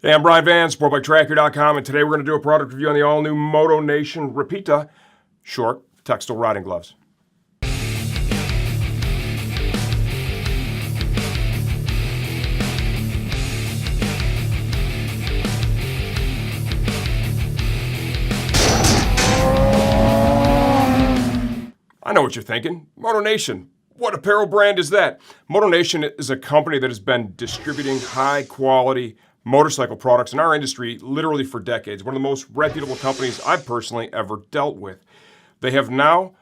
Hey, I'm Brian Van, Sportbike and today we're going to do a product review on the all-new Motonation Rapita short textile riding gloves. I know what you're thinking. Motonation. What apparel brand is that? Motonation is a company that has been distributing high-quality motorcycle products in our industry literally for decades. One of the most reputable companies I've personally ever dealt with. They have now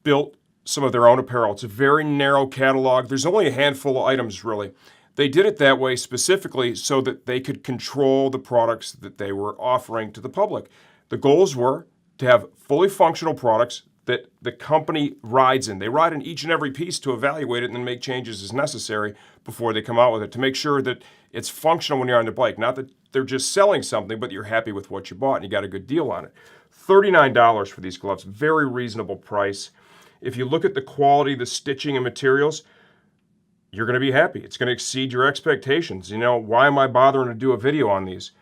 built some of their own apparel. It's a very narrow catalog. There's only a handful of items, really. They did it that way specifically so that they could control the products that they were offering to the public. The goals were to have fully functional products that the company rides in. They ride in each and every piece to evaluate it and then make changes as necessary before they come out with it to make sure that it's functional when you're on the bike. Not that they're just selling something, but you're happy with what you bought and you got a good deal on it. $39 for these gloves, very reasonable price. If you look at the quality, the stitching and materials, you're going to be happy. It's going to exceed your expectations. You know, why am I bothering to do a video on these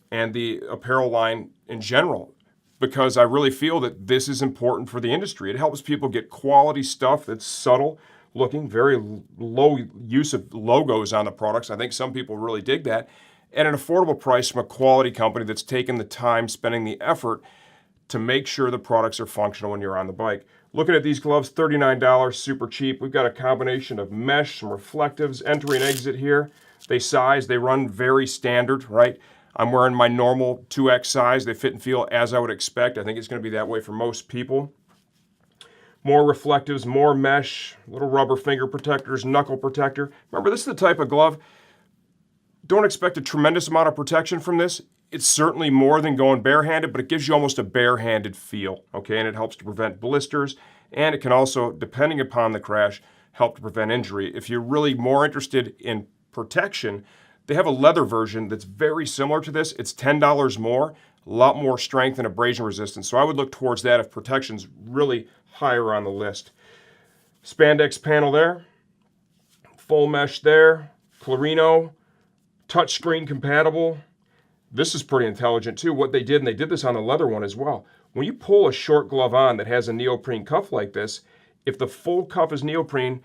and the apparel line in general? Because I really feel that this is important for the industry. It helps people get quality stuff that's subtle looking, very low use of logos on the products. I think some people really dig that. At an affordable price from a quality company that's taken the time, spending the effort to make sure the products are functional when you're on the bike. Looking at these gloves, $39, super cheap. We've got a combination of mesh, some reflectives, entry and exit here. They run very standard, right? I'm wearing my normal 2X size. They fit and feel as I would expect. I think it's going to be that way for most people. More reflectives, more mesh, little rubber finger protectors, knuckle protector. Remember, this is the type of glove, don't expect a tremendous amount of protection from this. It's certainly more than going barehanded, but it gives you almost a barehanded feel, okay? And it helps to prevent blisters, and it can also, depending upon the crash, help to prevent injury. If you're really more interested in protection, they have a leather version that's very similar to this. It's $10 more, a lot more strength and abrasion resistance. So I would look towards that if protection's really higher on the list. Spandex panel there, full mesh there, Clarino, touchscreen compatible. This is pretty intelligent too. What they did, and they did this on the leather one as well. When you pull a short glove on that has a neoprene cuff like this, if the full cuff is neoprene,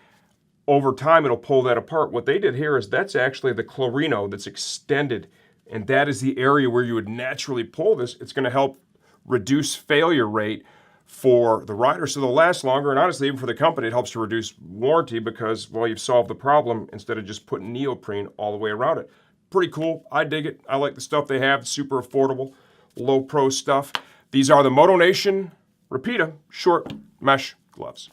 over time it'll pull that apart. What they did here is that's actually the Clarino that's extended, and that is the area where you would naturally pull this. It's going to help reduce failure rate for the rider so they'll last longer, and honestly even for the company it helps to reduce warranty because, well, you've solved the problem instead of just putting neoprene all the way around it. Pretty cool. I dig it. I like the stuff they have. Super affordable, low pro stuff. These are the Motonation Rapita short mesh gloves.